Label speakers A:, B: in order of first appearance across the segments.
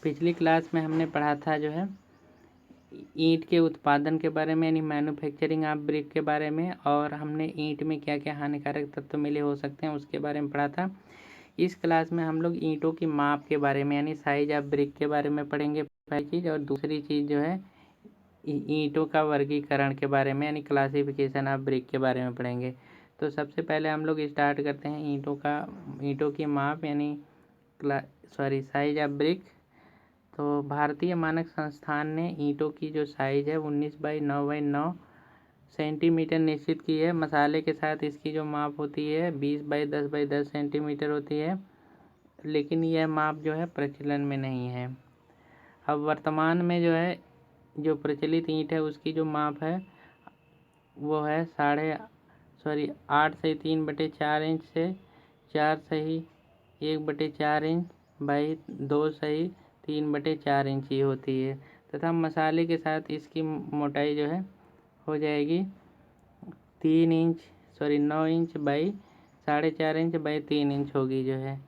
A: पिछली क्लास में हमने पढ़ा था जो है ईंट के उत्पादन के बारे में, यानी मैन्युफैक्चरिंग ऑफ ब्रिक के बारे में, और हमने ईंट में क्या क्या हानिकारक तत्व मिले हो सकते हैं उसके बारे में पढ़ा था। इस क्लास में हम लोग ईंटों की माप के बारे में, यानी साइज ऑफ ब्रिक के बारे में पढ़ेंगे पहली चीज़, और दूसरी चीज़ जो है ईंटों का वर्गीकरण के बारे में, यानी क्लासिफिकेशन ऑफ ब्रिक के बारे में पढ़ेंगे। तो सबसे पहले हम लोग स्टार्ट करते हैं ईंटों की माप, यानी साइज ऑफ ब्रिक। तो भारतीय मानक संस्थान ने ईंटों की जो साइज़ है 19 बाई 9 सेंटीमीटर निश्चित की है। मसाले के साथ इसकी जो माप होती है 20 बाई 10 सेंटीमीटर होती है, लेकिन यह माप जो है प्रचलन में नहीं है। अब वर्तमान में जो है जो प्रचलित ईंट है उसकी जो माप है वो है 8 सही 3/4 इंच से 4 सही 1/4 इंच बाई 2 सही 3/4 इंच ही होती है, तथा मसाले के साथ इसकी मोटाई जो है हो जाएगी 9 inch by 4.5 inch by 3 inch होगी जो है।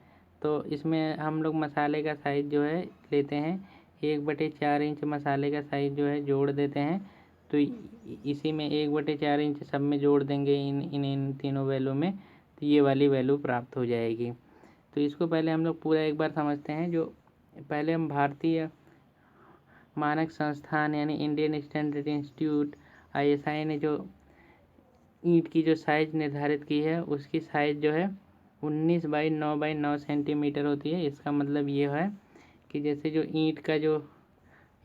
A: तो इसमें हम लोग मसाले का साइज़ जो है लेते हैं 1/4 इंच मसाले का साइज़ जो है जोड़ देते हैं। तो इसी में 1/4 इंच सब में जोड़ देंगे इन तीनों वैल्यू में, तो ये वाली वैल्यू प्राप्त हो जाएगी। तो इसको पहले हम लोग पूरा एक बार समझते हैं। जो पहले हम भारतीय मानक संस्थान यानी इंडियन स्टैंडर्ड इंस्टीट्यूट ISI ने जो ईंट की जो साइज़ निर्धारित की है उसकी साइज़ जो है 19 बाई 9 सेंटीमीटर होती है। इसका मतलब ये है कि जैसे जो ईंट का जो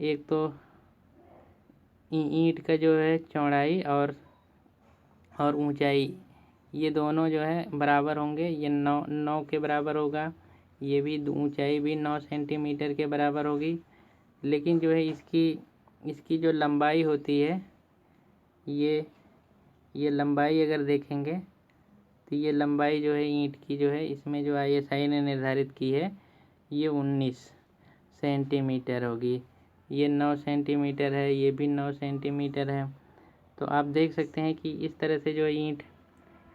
A: एक तो ईंट का जो है चौड़ाई और ऊंचाई, ये दोनों जो है बराबर होंगे। ये 9 के बराबर होगा, ये भी ऊंचाई भी 9 सेंटीमीटर के बराबर होगी। लेकिन जो है इसकी जो लंबाई होती है ये लंबाई अगर देखेंगे तो ये लंबाई जो है ईंट की जो है इसमें जो ISI ने निर्धारित की है ये 19 सेंटीमीटर होगी। ये 9 सेंटीमीटर है, ये भी 9 सेंटीमीटर है। तो आप देख सकते हैं कि इस तरह से जो ईंट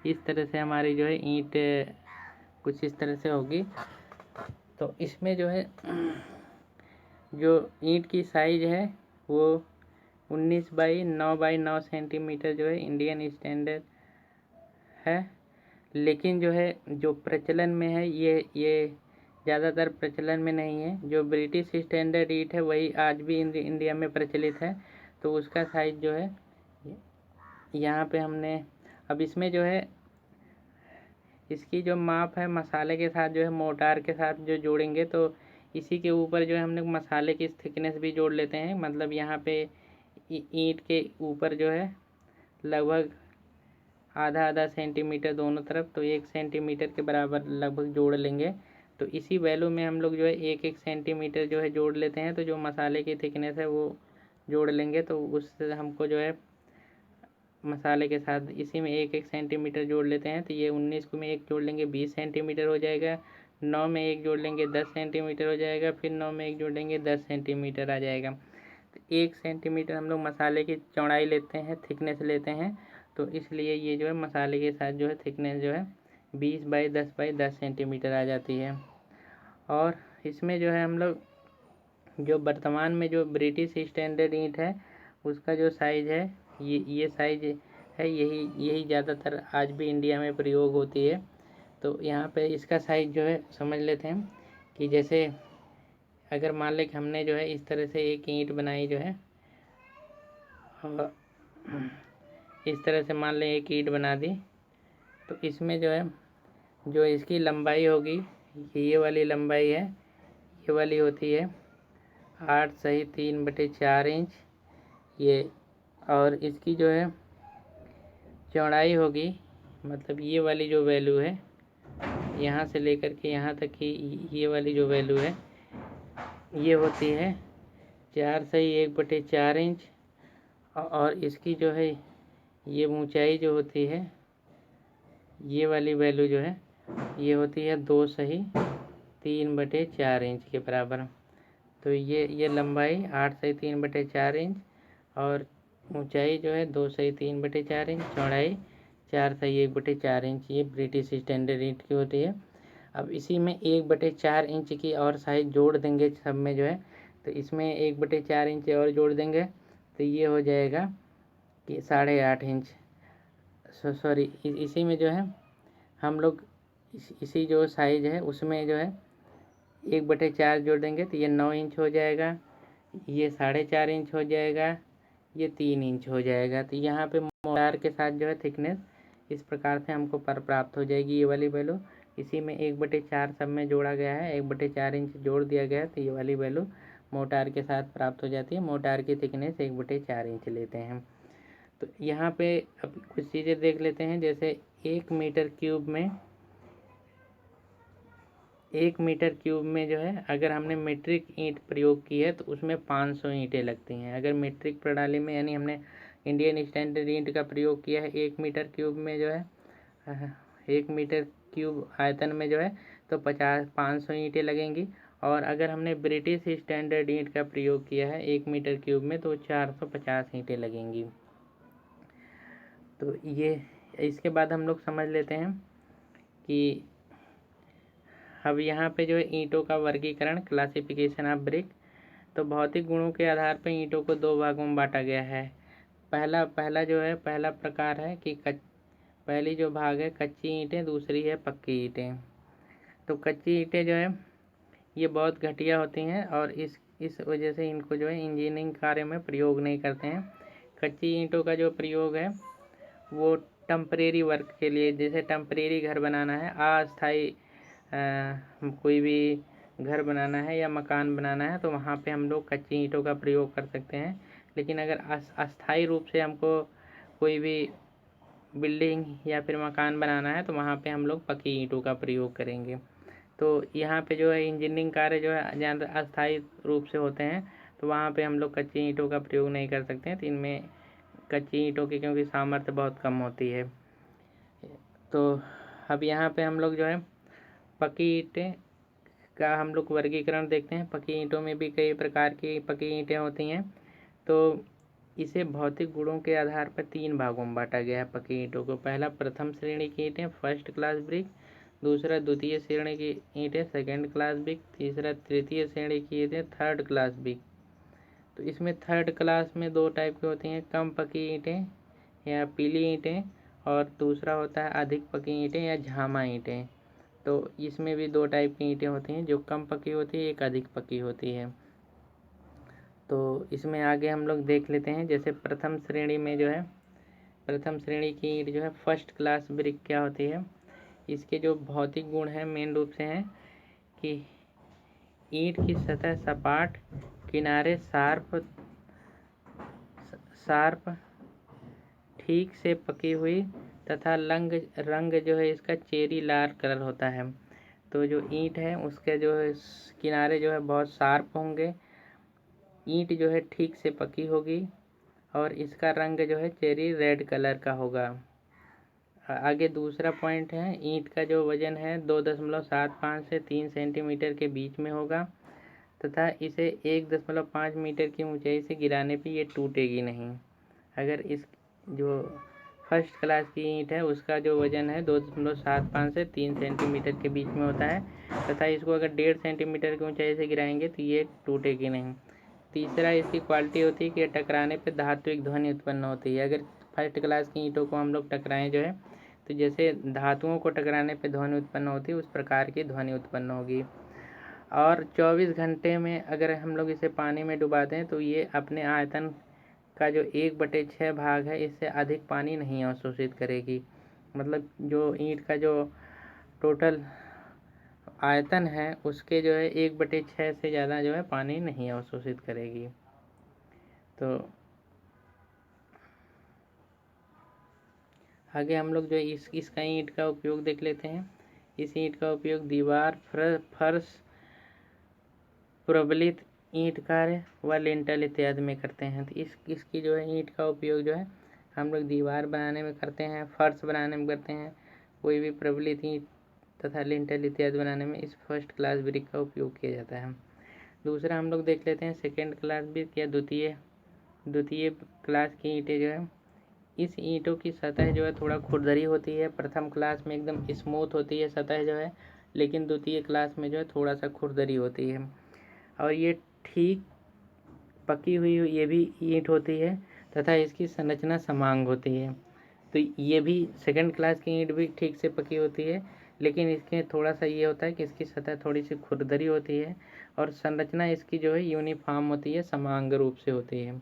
A: इस तरह से हमारी जो है ईंट कुछ इस तरह से होगी। तो इसमें जो है जो ईंट की साइज़ है वो 19 बाई 9 सेंटीमीटर जो है इंडियन स्टैंडर्ड है। लेकिन जो है जो प्रचलन में है ये ज़्यादातर प्रचलन में नहीं है। जो ब्रिटिश स्टैंडर्ड ईंट है वही आज भी इंडिया में प्रचलित है। तो उसका साइज़ जो है यहाँ पे हमने अब इसमें जो है इसकी जो माप है मसाले के साथ जो है मोर्टार के साथ जो जोड़ेंगे तो इसी के ऊपर जो है हम लोग मसाले की थिकनेस भी जोड़ लेते हैं। मतलब यहाँ पे ईंट के ऊपर जो है लगभग आधा सेंटीमीटर दोनों तरफ, तो 1 सेंटीमीटर के बराबर लगभग जोड़ लेंगे। तो इसी वैल्यू में हम लोग जो है 1 सेंटीमीटर जो है जोड़ लेते हैं। तो जो मसाले की थिकनेस है वो जोड़ लेंगे, तो उससे हमको जो है मसाले के साथ इसी में 1 सेंटीमीटर जोड़ लेते हैं। तो ये 19 को में 1 जोड़ लेंगे 20 सेंटीमीटर हो जाएगा। 9 में 1 जोड़ लेंगे 10 सेंटीमीटर हो जाएगा। फिर 9 में 1 जोड़ेंगे 10 सेंटीमीटर आ जाएगा। तो 1 सेंटीमीटर हम लोग मसाले की चौड़ाई लेते हैं, थिकनेस लेते हैं। तो इसलिए ये जो है मसाले के साथ जो है थिकनेस जो है 20 बाई 10 बाई 10 सेंटीमीटर आ जाती है। और इसमें जो है हम लोग जो वर्तमान में जो ब्रिटिश स्टैंडर्ड ईंट है उसका जो साइज़ है ये साइज़ है, यही ज़्यादातर आज भी इंडिया में प्रयोग होती है। तो यहाँ पे इसका साइज़ जो है समझ लेते हैं कि जैसे अगर मान लें कि हमने जो है इस तरह से एक ईंट बनाई जो है, और इस तरह से मान लें एक ईंट बना दी, तो इसमें जो है जो इसकी लंबाई होगी ये वाली लंबाई है, ये वाली होती है 8 सही 3/4 इंच ये। और इसकी जो है चौड़ाई होगी, मतलब ये वाली जो वैल्यू है यहाँ से लेकर के यहाँ तक की ये वाली जो वैल्यू है ये होती है 4 सही 1/4 इंच। और इसकी जो है ये ऊंचाई जो होती है ये वाली वैल्यू जो है ये होती है 2 सही 3/4 इंच के बराबर। तो ये लंबाई 8 सही 3/4 इंच और ऊंचाई जो है 2 सही 3/4 इंच, चौड़ाई 4 सही 1/4 इंच, ये ब्रिटिश स्टैंडर्ड ईंट की होती है। अब इसी में 1/4 इंच की और साइज जोड़ देंगे सब में जो है, तो इसमें 1/4 इंच और जोड़ देंगे तो ये हो जाएगा कि 8.5 इंच। सॉरी, इसी में जो है हम लोग इसी जो साइज है उसमें जो है 1/4 जोड़ देंगे तो ये 9 इंच हो जाएगा, ये 4.5 इंच हो जाएगा, ये 3 इंच हो जाएगा। तो यहाँ पे मोटार के साथ जो है थिकनेस इस प्रकार से हमको प्राप्त हो जाएगी ये वाली वैल्यू। इसी में 1/4 सब में जोड़ा गया है, 1/4 इंच जोड़ दिया गया है, तो ये वाली वैल्यू मोटार के साथ प्राप्त हो जाती है। मोटार की थिकनेस 1/4 इंच लेते हैं। तो यहाँ पे अब कुछ चीज़ें देख लेते हैं, जैसे 1 मीटर क्यूब में जो है अगर हमने मीट्रिक ईंट प्रयोग की है तो उसमें 500 ईंटें लगती हैं। अगर मीट्रिक प्रणाली में यानी हमने इंडियन स्टैंडर्ड ईंट का प्रयोग किया है 1 मीटर क्यूब में जो है 1 मीटर क्यूब आयतन में जो है तो 500 ईंटें लगेंगी। और अगर हमने ब्रिटिश स्टैंडर्ड ईंट का प्रयोग किया है 1 मीटर क्यूब में तो 450 ईंटें लगेंगी। तो ये इसके बाद हम लोग समझ लेते हैं कि अब यहाँ पे जो है ईंटों का वर्गीकरण, क्लासिफिकेशन ऑफ ब्रिक। तो भौतिक गुणों के आधार पर ईंटों को 2 भागों में बांटा गया है। पहला प्रकार है कि पहली जो भाग है कच्ची ईंटें, दूसरी है पक्की ईंटें। तो कच्ची ईंटें जो है ये बहुत घटिया होती हैं और इस वजह से इनको जो है इंजीनियरिंग कार्य में प्रयोग नहीं करते हैं। कच्ची ईंटों का जो प्रयोग है वो टेम्परेरी वर्क के लिए, जैसे टेम्परेरी घर बनाना है, अस्थायी कोई भी घर बनाना है या मकान बनाना है तो वहाँ पे हम लोग कच्ची ईंटों का प्रयोग कर सकते हैं। लेकिन अगर अस्थायी रूप से हमको कोई भी बिल्डिंग या फिर मकान बनाना है तो वहाँ पे हम लोग पक्की ईंटों का प्रयोग करेंगे। तो यहाँ पे जो है इंजीनियरिंग कार्य जो है जहाँ अस्थायी रूप से होते हैं तो वहाँ पे हम लोग कच्ची ईंटों का प्रयोग नहीं कर सकते हैं। तो इनमें कच्ची ईंटों की क्योंकि सामर्थ्य बहुत कम होती है। तो अब यहाँ पे हम लोग जो है पक्की ईंटें का हम लोग वर्गीकरण देखते हैं। पक्की ईंटों में भी कई प्रकार की पक्की ईंटें होती हैं। तो इसे भौतिक गुणों के आधार पर 3 भागों में बांटा गया है पक्की ईंटों को। पहला प्रथम श्रेणी की ईंटें, फर्स्ट क्लास ब्रिक। दूसरा द्वितीय श्रेणी की ईंटें, सेकेंड क्लास ब्रिक। तीसरा तृतीय श्रेणी की ईंटें, थर्ड क्लास ब्रिक। तो इसमें थर्ड क्लास में 2 टाइप की होती हैं, कम पकी ईंटें या पीली ईंटें, और दूसरा होता है अधिक पकी ईंटें या झामा ईंटें। तो इसमें भी 2 टाइप की ईंटें होती हैं, जो कम पकी होती है, एक अधिक पकी होती है। तो इसमें आगे हम लोग देख लेते हैं, जैसे प्रथम श्रेणी में जो है प्रथम श्रेणी की ईंट जो है फर्स्ट क्लास ब्रिक क्या होती है। इसके जो भौतिक गुण हैं मेन रूप से हैं कि ईंट की सतह सपाट, किनारे शार्प ठीक से पकी हुई तथा रंग जो है इसका चेरी लाल कलर होता है। तो जो ईंट है उसके जो है किनारे जो है बहुत शार्प होंगे, ईंट जो है ठीक से पकी होगी और इसका रंग जो है चेरी रेड कलर का होगा। आगे दूसरा पॉइंट है, ईंट का जो वजन है 2.75 से 3 सेंटीमीटर के बीच में होगा तथा इसे 1.5 मीटर की ऊंचाई से गिराने पर ये टूटेगी नहीं। अगर इस जो फर्स्ट क्लास की ईंट है उसका जो वजन है 2.75 से 3 सेंटीमीटर के बीच में होता है तथा इसको अगर 1.5 सेंटीमीटर की ऊंचाई से गिराएंगे तो ये टूटेगी नहीं। तीसरा इसकी क्वालिटी होती है कि टकराने पर धात्विक ध्वनि उत्पन्न होती है। अगर फर्स्ट क्लास की ईंटों को हम लोग टकराएं जो है तो जैसे धातुओं को टकराने पर ध्वनि उत्पन्न होती है उस प्रकार की ध्वनि उत्पन्न होगी। और 24 घंटे में अगर हम लोग इसे पानी में डुबा दें तो ये अपने आयतन का जो 1/6 भाग है इससे अधिक पानी नहीं अवशोषित करेगी। मतलब जो ईंट का जो टोटल आयतन है उसके जो है 1/6 से ज़्यादा जो है पानी नहीं अवशोषित करेगी। तो आगे हम लोग जो इसका ईंट का उपयोग देख लेते हैं। इस ईंट का उपयोग दीवार, फर्श, प्रबलित ईंट कार्य व लिंटल इत्यादि में करते हैं। तो इसकी जो है ईंट का उपयोग जो है हम लोग दीवार बनाने में करते हैं, फर्श बनाने में करते हैं, कोई भी प्रबलित ईंट तथा लिंटल इत्यादि बनाने में इस फर्स्ट क्लास ब्रिक का उपयोग किया जाता है। दूसरा हम लोग देख लेते हैं सेकेंड क्लास ब्रिक या द्वितीय क्लास की ईंटें जो है। इस ईंटों की सतह जो है थोड़ा खुरदरी होती है। प्रथम क्लास में एकदम स्मूथ होती है सतह जो है, लेकिन द्वितीय क्लास में जो है थोड़ा सा खुरदरी होती है। और ये ठीक पकी हुई ये भी ईंट होती है तथा इसकी संरचना समान होती है। तो ये भी सेकंड क्लास की ईंट भी ठीक से पकी होती है, लेकिन इसके थोड़ा सा ये होता है कि इसकी सतह थोड़ी सी खुरदरी होती है और संरचना इसकी जो है यूनिफॉर्म होती है, समान रूप से होती है।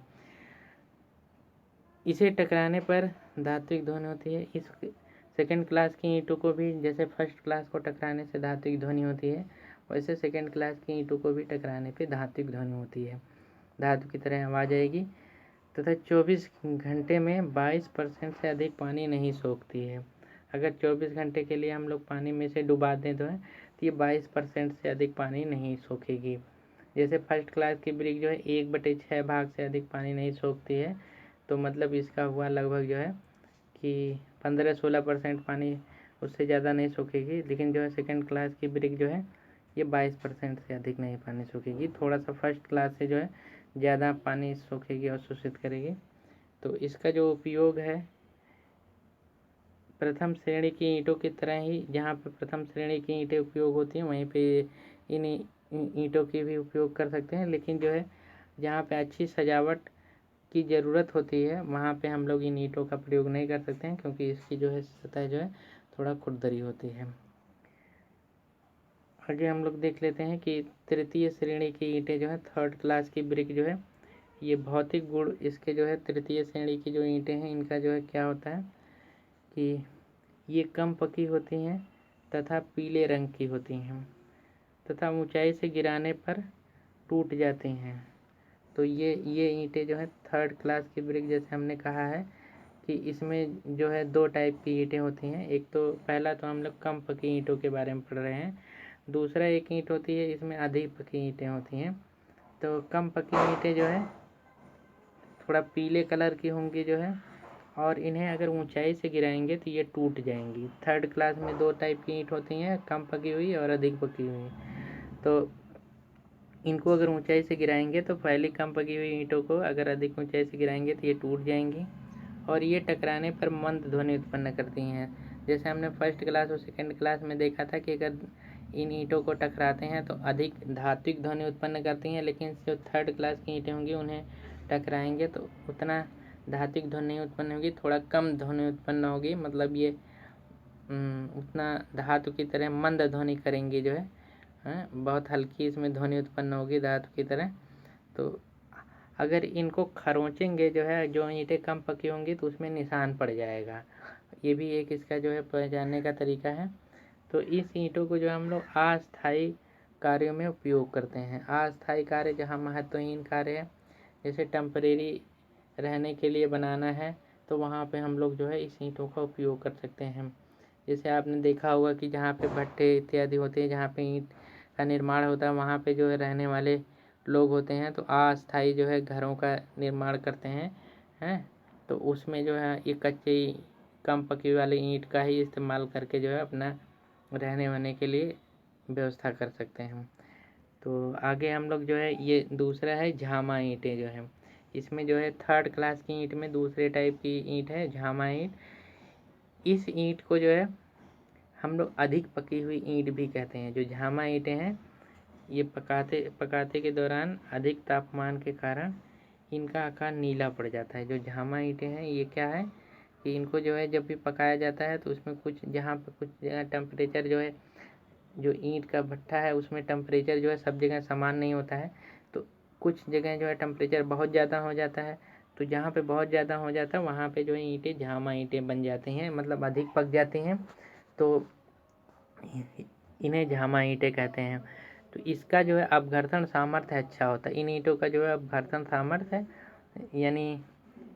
A: इसे टकराने पर धात्विक ध्वनि होती है। इस सेकंड क्लास की ईंटों को भी जैसे फर्स्ट क्लास को टकराने से धात्विक ध्वनि होती है, वैसे सेकंड क्लास की ईंटों को भी टकराने पे धात्विक ध्वनि होती है, धातु की तरह आवाज़ आएगी। तथा 24 घंटे में 22% से अधिक पानी नहीं सोखती है। अगर 24 घंटे के लिए हम लोग पानी में से डुबा दें तो ये 22% से अधिक पानी नहीं सोखेगी। जैसे फर्स्ट क्लास की ब्रिक जो है 1/6 भाग से अधिक पानी नहीं सोखती है, तो मतलब इसका हुआ लगभग जो है कि 15-16% पानी, उससे ज़्यादा नहीं सोखेगी। लेकिन जो है सेकंड क्लास की ब्रिक जो है ये 22% से अधिक नहीं पानी सोखेगी, थोड़ा सा फर्स्ट क्लास से जो है ज़्यादा पानी सोखेगी और शोषित करेगी। तो इसका जो उपयोग है प्रथम श्रेणी की ईंटों की तरह ही, जहाँ पे प्रथम श्रेणी की ईंटें उपयोग होती हैं वहीं पे इन ईंटों की भी उपयोग कर सकते हैं। लेकिन जो है जहाँ पे अच्छी सजावट की ज़रूरत होती है वहाँ पे हम लोग इन ईंटों का प्रयोग नहीं कर सकते हैं, क्योंकि इसकी जो है सतह जो है थोड़ा खुरदरी होती है। आगे हम लोग देख लेते हैं कि तृतीय श्रेणी की ईंटें जो है, थर्ड क्लास की ब्रिक जो है, ये भौतिक गुण इसके जो है तृतीय श्रेणी की जो ईंटें हैं इनका जो है क्या होता है कि ये कम पकी होती हैं तथा पीले रंग की होती हैं तथा ऊंचाई से गिराने पर टूट जाती हैं। तो ये ईंटें जो है थर्ड क्लास की ब्रिक, जैसे हमने कहा है कि इसमें जो है 2 टाइप की ईंटें होती हैं। एक तो पहला तो हम लोग कम पकी ईंटों के बारे में पढ़ रहे हैं, दूसरा एक ईंट होती है इसमें अधिक पकी ईंटें होती हैं। तो कम पकी ईंटें जो है थोड़ा पीले कलर की होंगी जो है, और इन्हें अगर ऊंचाई से गिराएंगे तो ये टूट जाएंगी। थर्ड क्लास में 2 टाइप की ईंट होती हैं, कम पकी हुई और अधिक पकी हुई। तो इनको अगर ऊंचाई से गिराएंगे तो पहली कम पकी हुई ईंटों को अगर अधिक ऊंचाई से गिराएंगे तो ये टूट जाएंगी और ये टकराने पर मंद ध्वनि उत्पन्न करती हैं। जैसे हमने फर्स्ट क्लास और सेकंड क्लास में देखा था कि अगर इन ईंटों को टकराते हैं तो अधिक धात्विक ध्वनि उत्पन्न करती हैं, लेकिन जो थर्ड क्लास की ईंटें होंगी उन्हें टकराएंगे तो उतना धात्विक ध्वनि नहीं उत्पन्न होगी, थोड़ा कम ध्वनि उत्पन्न होगी। मतलब ये उतना धातु की तरह मंद ध्वनि करेंगी जो है, बहुत हल्की इसमें ध्वनि उत्पन्न होगी धातु की तरह। तो अगर इनको खरोंचेंगे जो है, जो ईंटें कम पकी होंगी तो उसमें निशान पड़ जाएगा। ये भी एक इसका जो है पहचानने का तरीका है। तो इस ईंटों को जो हम लोग अस्थायी कार्यों में उपयोग करते हैं। अस्थायी कार्य जहाँ महत्वहीन कार्य है, जैसे टेम्परेरी रहने के लिए बनाना है, तो वहाँ पे हम लोग जो है इस ईंटों का उपयोग कर सकते हैं। जैसे आपने देखा होगा कि जहाँ पे भट्टे इत्यादि होते हैं, जहाँ पे ईंट का निर्माण होता है, वहाँ पे जो है रहने वाले लोग होते हैं तो अस्थायी जो है घरों का निर्माण करते हैं। तो उसमें जो है ये कच्चे कम पकी वाली ईंट का ही इस्तेमाल करके जो है अपना रहने वहने के लिए व्यवस्था कर सकते हैं। तो आगे हम लोग जो है ये दूसरा है झामा ईंटें जो है, इसमें जो है थर्ड क्लास की ईंट में दूसरे टाइप की ईंट है झामा ईंट। इस ईंट को जो है हम लोग अधिक पकी हुई ईंट भी कहते हैं। जो झामा ईंटें हैं ये पकाते के दौरान अधिक तापमान के कारण इनका आकार नीला पड़ जाता है। जो झामा ईंटें हैं ये क्या है कि इनको जो है जब भी पकाया जाता है तो उसमें कुछ जहाँ पर कुछ जगह टेम्परेचर जो है, जो ईंट का भट्ठा है उसमें टेम्परेचर जो है सब जगह समान नहीं होता है। तो कुछ जगह जो है टेम्परेचर बहुत ज़्यादा हो जाता है, तो जहाँ पे बहुत ज़्यादा हो जाता है वहाँ पे जो है ईंटें झामा ईंटें बन जाती हैं, मतलब अधिक पक जाती हैं, तो इन्हें झामा ईंटें कहते हैं। तो इसका जो है अपघर्षण सामर्थ्य अच्छा होता है। इन ईंटों का जो है अपघर्षण सामर्थ्य है, यानी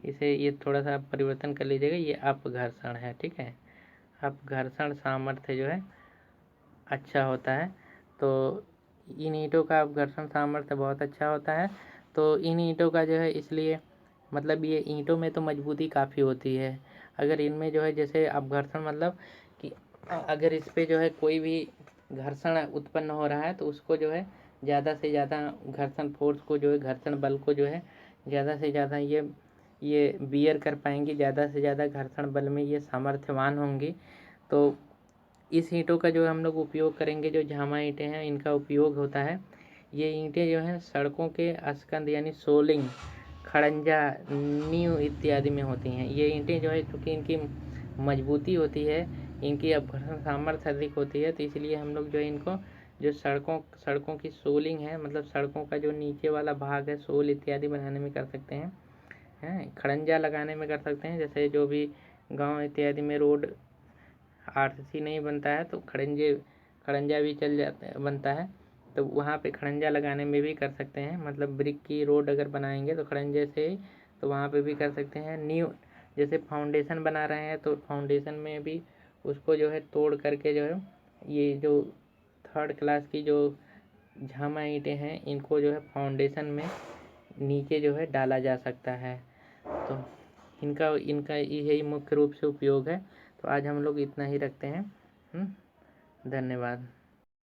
A: इसे ये थोड़ा सा परिवर्तन कर लीजिएगा, ये अपघर्षण है, ठीक है। अपघर्षण सामर्थ्य जो है अच्छा होता है। तो इन ईंटों का अपघर्षण सामर्थ्य बहुत अच्छा होता है। तो इन ईंटों का जो है इसलिए मतलब ये ईंटों में तो मजबूती काफ़ी होती है। अगर इनमें जो है जैसे अपघर्षण मतलब कि अगर इस पर जो है कोई भी घर्षण उत्पन्न हो रहा है तो उसको जो है ज़्यादा से ज़्यादा घर्षण फोर्स को जो है घर्षण बल को जो है ज़्यादा से ज़्यादा ये बियर कर पाएंगी, ज़्यादा से ज़्यादा घर्षण बल में ये सामर्थ्यवान होंगी। तो इस ईंटों का जो हम लोग उपयोग करेंगे, जो झामा ईंटें हैं इनका उपयोग होता है। ये ईंटें जो हैं सड़कों के स्कंध यानी सोलिंग, खड़ंजा, नींव इत्यादि में होती हैं। ये ईंटें जो है क्योंकि इनकी मजबूती होती है, इनकी अपघटन सामर्थ्य अधिक होती है, तो इसलिए हम लोग जो है इनको जो सड़कों की सोलिंग है, मतलब सड़कों का जो नीचे वाला भाग है, सोल इत्यादि बनाने में कर सकते हैं। खड़ंजा लगाने में कर सकते हैं, जैसे जो भी गांव इत्यादि में रोड आरसीसी नहीं बनता है तो खड़ंजा भी बनता है, तो वहाँ पे खड़ंजा लगाने में भी कर सकते हैं। मतलब ब्रिक की रोड अगर बनाएंगे तो खड़ंजे से, तो वहाँ पे भी कर सकते हैं। नींव जैसे फाउंडेशन बना रहे हैं तो फाउंडेशन में भी उसको जो है तोड़ करके जो है ये जो 3rd क्लास की जो झामा ईंटें हैं इनको जो है फाउंडेशन में नीचे जो है डाला जा सकता है। तो इनका इनका यही मुख्य रूप से उपयोग है। तो आज हम लोग इतना ही रखते हैं। धन्यवाद।